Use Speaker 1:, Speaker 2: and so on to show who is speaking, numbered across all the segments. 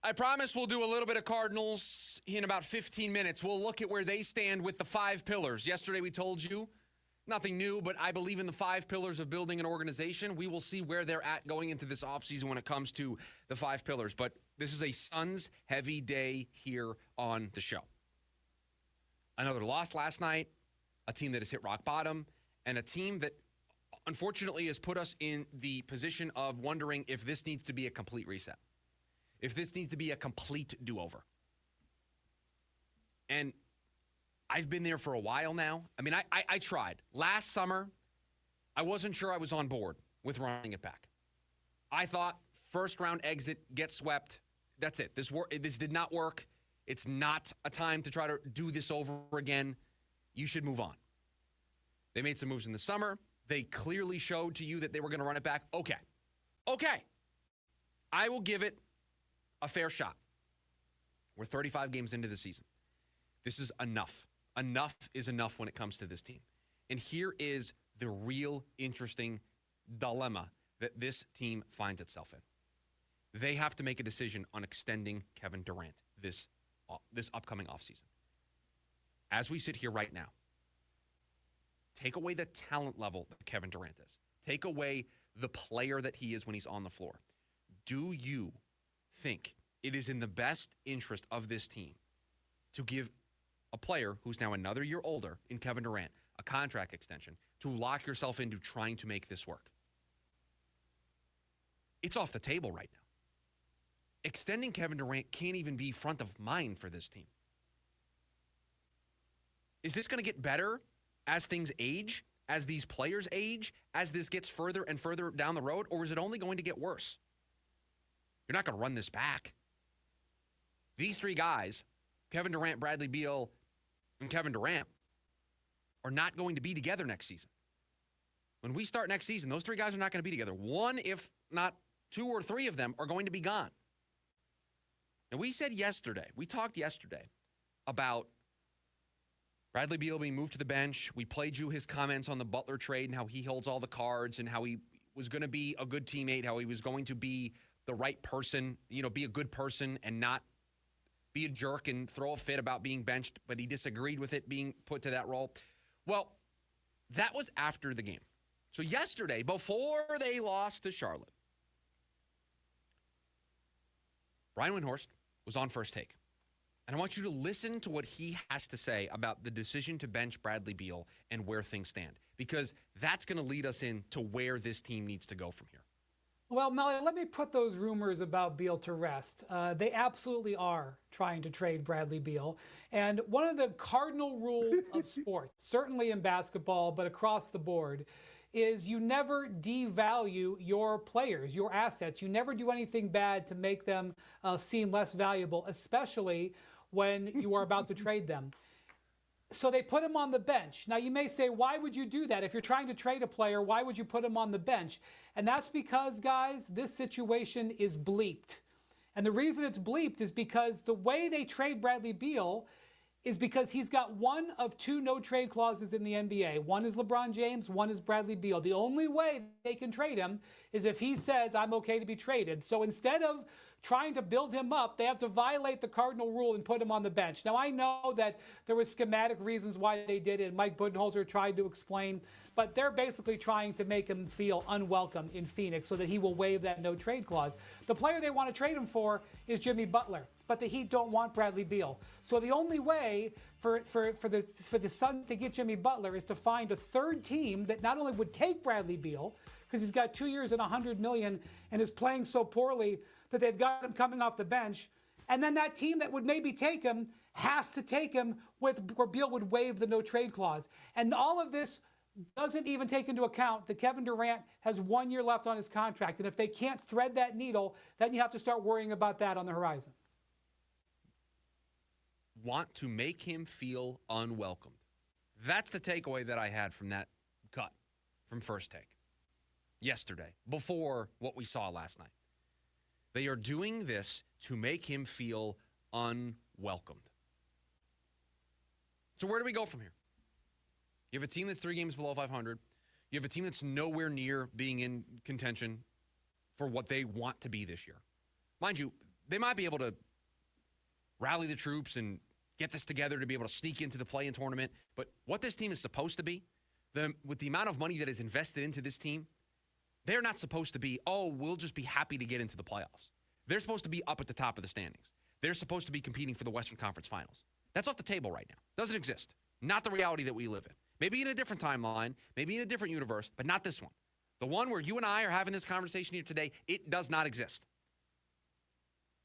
Speaker 1: I promise we'll do a little bit of Cardinals in about 15 minutes. We'll look at where they stand with the 5 pillars. Yesterday we told you nothing new, but I believe in the 5 pillars of building an organization. We will see where they're at going into this offseason when it comes to the 5 pillars. But this is a Suns heavy day here on the show. Another loss last night, a team that has hit rock bottom, and a team that unfortunately has put us in the position of wondering if this needs to be a complete reset, if this needs to be a complete do-over. And I've been there for a while now. I mean, I tried. Last summer, I wasn't sure I was on board with running it back. I thought first-round exit, get swept, that's it. This did not work. It's not a time to try to do this over again. You should move on. They made some moves in the summer. They clearly showed to you that they were going to run it back. Okay. I will give it a fair shot. We're 35 games into the season. This is enough. Enough is enough when it comes to this team. And here is the real interesting dilemma that this team finds itself in. They have to make a decision on extending Kevin Durant this upcoming offseason. As we sit here right now, take away the talent level that Kevin Durant is. Take away the player that he is when he's on the floor. Do you think it is in the best interest of this team to give a player who's now another year older in Kevin Durant a contract extension to lock yourself into trying to make this work? It's off the table right now. Extending Kevin Durant can't even be front of mind for this team. Is this going to get better as things age, as these players age, as this gets further and further down the road, or is it only going to get worse? You're not going to run this back. These 3 guys, Kevin Durant, Bradley Beal, and Kevin Durant, are not going to be together next season. When we start next season, those 3 guys are not going to be together. 1, if not 2 or 3 of them, are going to be gone. And we talked yesterday about Bradley Beal being moved to the bench. We played you his comments on the Butler trade and how he holds all the cards and how he was going to be a good teammate, how he was going to be the right person, be a good person and not be a jerk and throw a fit about being benched, but he disagreed with it being put to that role. Well, that was after the game. So yesterday, before they lost to Charlotte, Brian Windhorst was on First Take. And I want you to listen to what he has to say about the decision to bench Bradley Beal and where things stand, because that's going to lead us into where this team needs to go from here.
Speaker 2: Well, Melly, let me put those rumors about Beal to rest. They absolutely are trying to trade Bradley Beal. And one of the cardinal rules of sports, certainly in basketball, but across the board, is you never devalue your players, your assets. You never do anything bad to make them seem less valuable, especially when you are about to trade them. So they put him on the bench. Now, you may say, why would you do that? If you're trying to trade a player, why would you put him on the bench? And that's because, guys, this situation is bleeped. And the reason it's bleeped is because the way they trade Bradley Beal is because he's got one of 2 no-trade clauses in the NBA. One is LeBron James, one is Bradley Beal. The only way they can trade him is if he says, I'm okay to be traded. So instead of trying to build him up, they have to violate the cardinal rule and put him on the bench. Now, I know that there were schematic reasons why they did it, and Mike Budenholzer tried to explain, but they're basically trying to make him feel unwelcome in Phoenix so that he will waive that no-trade clause. The player they want to trade him for is Jimmy Butler, but the Heat don't want Bradley Beal. So the only way for the Suns to get Jimmy Butler is to find a third team that not only would take Bradley Beal, because he's got 2 years and $100 million and is playing so poorly that they've got him coming off the bench, and then that team that would maybe take him has to take him where Beal would waive the no-trade clause. And all of this doesn't even take into account that Kevin Durant has 1 year left on his contract. And if they can't thread that needle, then you have to start worrying about that on the horizon.
Speaker 1: Want to make him feel unwelcomed. That's the takeaway that I had from that cut from First Take yesterday, before what we saw last night. They are doing this to make him feel unwelcomed. So where do we go from here? You have a team that's 3 games below 500. You have a team that's nowhere near being in contention for what they want to be this year. Mind you, they might be able to rally the troops and get this together to be able to sneak into the play-in tournament. But what this team is supposed to be, with the amount of money that is invested into this team, they're not supposed to be, oh, we'll just be happy to get into the playoffs. They're supposed to be up at the top of the standings. They're supposed to be competing for the Western Conference Finals. That's off the table right now. Doesn't exist. Not the reality that we live in. Maybe in a different timeline, maybe in a different universe, but not this one. The one where you and I are having this conversation here today, it does not exist.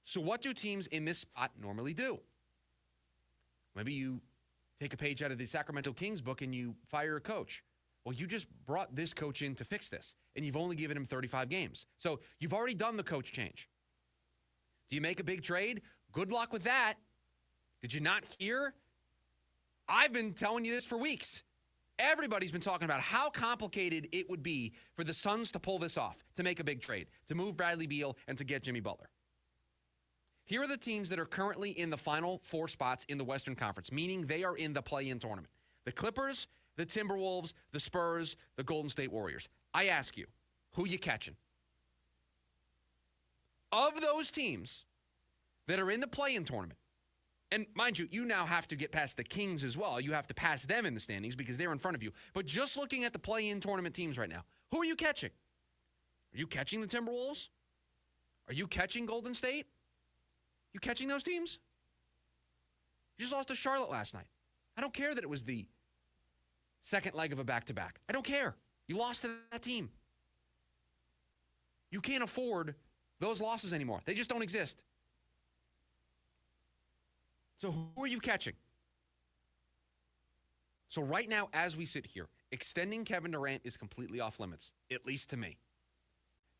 Speaker 1: So what do teams in this spot normally do? Maybe you take a page out of the Sacramento Kings book and you fire a coach. Well, you just brought this coach in to fix this, and you've only given him 35 games. So you've already done the coach change. Do you make a big trade? Good luck with that. Did you not hear? I've been telling you this for weeks. Everybody's been talking about how complicated it would be for the Suns to pull this off, to make a big trade, to move Bradley Beal, and to get Jimmy Butler. Here are the teams that are currently in the final four spots in the Western Conference, meaning they are in the play-in tournament. The Clippers, the Timberwolves, the Spurs, the Golden State Warriors. I ask you, who you catching? Of those teams that are in the play-in tournament, and mind you, you now have to get past the Kings as well. You have to pass them in the standings because they're in front of you. But just looking at the play-in tournament teams right now, who are you catching? Are you catching the Timberwolves? Are you catching Golden State? You catching those teams? You just lost to Charlotte last night. I don't care that it was the second leg of a back-to-back. I don't care. You lost to that team. You can't afford those losses anymore. They just don't exist. So who are you catching? So right now, as we sit here, extending Kevin Durant is completely off limits, at least to me.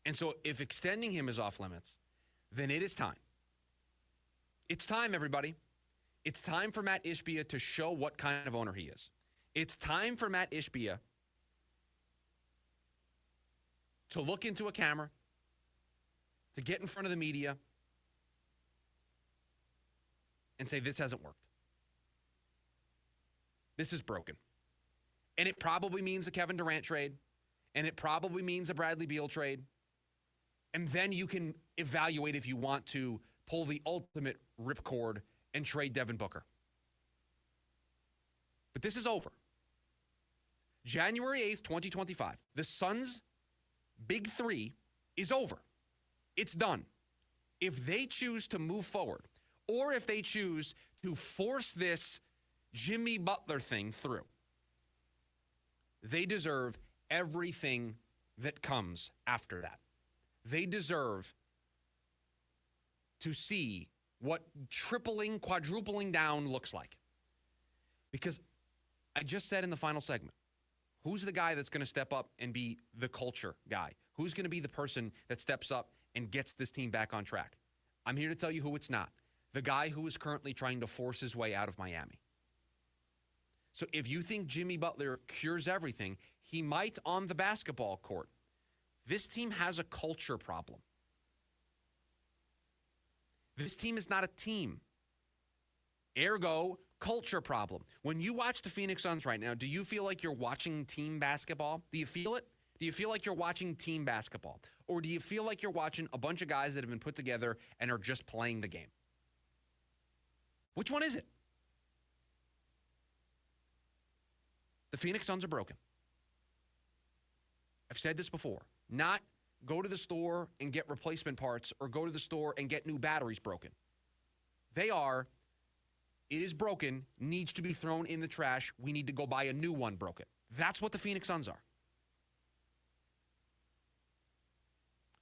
Speaker 1: And so if extending him is off limits, then it is time. It's time, everybody. It's time for Matt Ishbia to show what kind of owner he is. It's time for Matt Ishbia to look into a camera, to get in front of the media, and say, this hasn't worked. This is broken. And it probably means a Kevin Durant trade, and it probably means a Bradley Beal trade. And then you can evaluate if you want to pull the ultimate ripcord and trade Devin Booker. But this is over. January 8th, 2025, the Suns' Big Three is over. It's done. If they choose to move forward, or if they choose to force this Jimmy Butler thing through, they deserve everything that comes after that. They deserve to see what tripling, quadrupling down looks like. Because I just said in the final segment, who's the guy that's going to step up and be the culture guy? Who's going to be the person that steps up and gets this team back on track? I'm here to tell you who it's not. The guy who is currently trying to force his way out of Miami. So if you think Jimmy Butler cures everything, he might on the basketball court. This team has a culture problem. This team is not a team. Ergo, culture problem. When you watch the Phoenix Suns right now, do you feel like you're watching team basketball? Do you feel it? Do you feel like you're watching team basketball? Or do you feel like you're watching a bunch of guys that have been put together and are just playing the game? Which one is it? The Phoenix Suns are broken. I've said this before. Not go to the store and get replacement parts or go to the store and get new batteries broken. It is broken, needs to be thrown in the trash. We need to go buy a new one broken. That's what the Phoenix Suns are.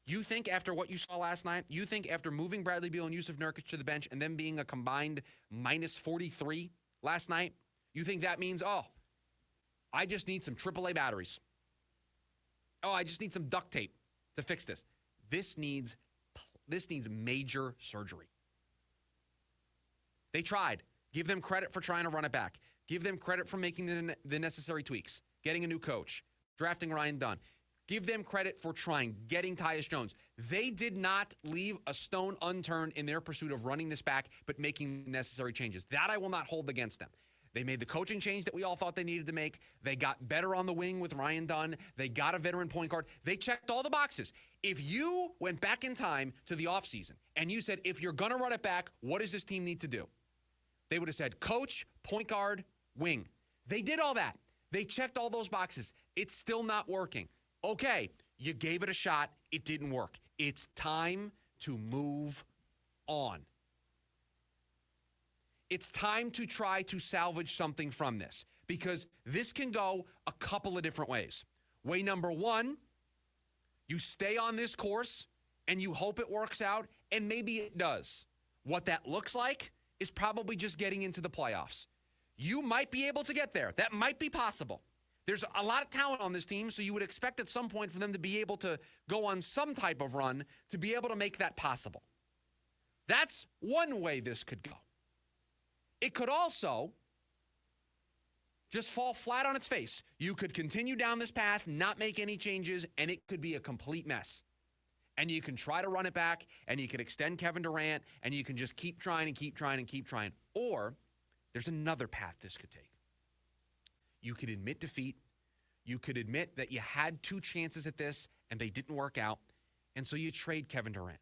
Speaker 1: You think after what you saw last night, you think after moving Bradley Beal and Yusuf Nurkic to the bench and them being a combined minus 43 last night, you think that means, oh, I just need some AAA batteries. Oh, I just need some duct tape to fix this. This needs major surgery. They tried. Give them credit for trying to run it back. Give them credit for making the necessary tweaks, getting a new coach, drafting Ryan Dunn. Give them credit for trying, getting Tyus Jones. They did not leave a stone unturned in their pursuit of running this back, but making necessary changes. That I will not hold against them. They made the coaching change that we all thought they needed to make. They got better on the wing with Ryan Dunn. They got a veteran point guard. They checked all the boxes. If you went back in time to the offseason and you said, if you're going to run it back, what does this team need to do? They would have said, coach, point guard, wing. They did all that. They checked all those boxes. It's still not working. Okay, you gave it a shot. It didn't work. It's time to move on. It's time to try to salvage something from this, because this can go a couple of different ways. Way number one, you stay on this course and you hope it works out, and maybe it does. What that looks like is probably just getting into the playoffs. You might be able to get there. That might be possible. There's a lot of talent on this team, so you would expect at some point for them to be able to go on some type of run to be able to make that possible. That's one way this could go. It could also just fall flat on its face. You could continue down this path, not make any changes, and it could be a complete mess. And you can try to run it back, and you can extend Kevin Durant, and you can just keep trying and keep trying and keep trying. Or there's another path this could take. You could admit defeat. You could admit that you had two chances at this, and they didn't work out, and so you trade Kevin Durant.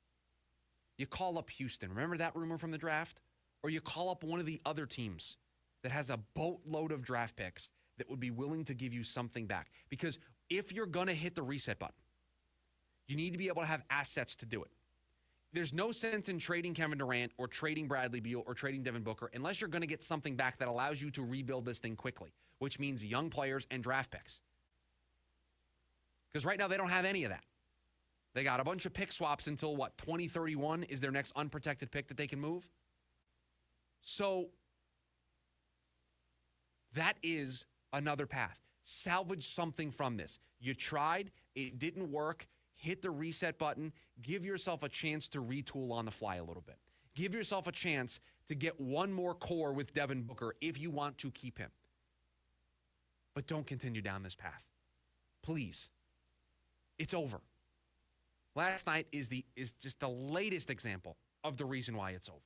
Speaker 1: You call up Houston. Remember that rumor from the draft? Or you call up one of the other teams that has a boatload of draft picks that would be willing to give you something back. Because if you're going to hit the reset button, you need to be able to have assets to do it. There's no sense in trading Kevin Durant or trading Bradley Beal or trading Devin Booker unless you're going to get something back that allows you to rebuild this thing quickly, which means young players and draft picks. Because right now they don't have any of that. They got a bunch of pick swaps until, 2031 is their next unprotected pick that they can move? So that is another path. Salvage something from this. You tried, it didn't work, hit the reset button, give yourself a chance to retool on the fly a little bit. Give yourself a chance to get one more core with Devin Booker if you want to keep him. But don't continue down this path. Please. It's over. Last night is just the latest example of the reason why it's over.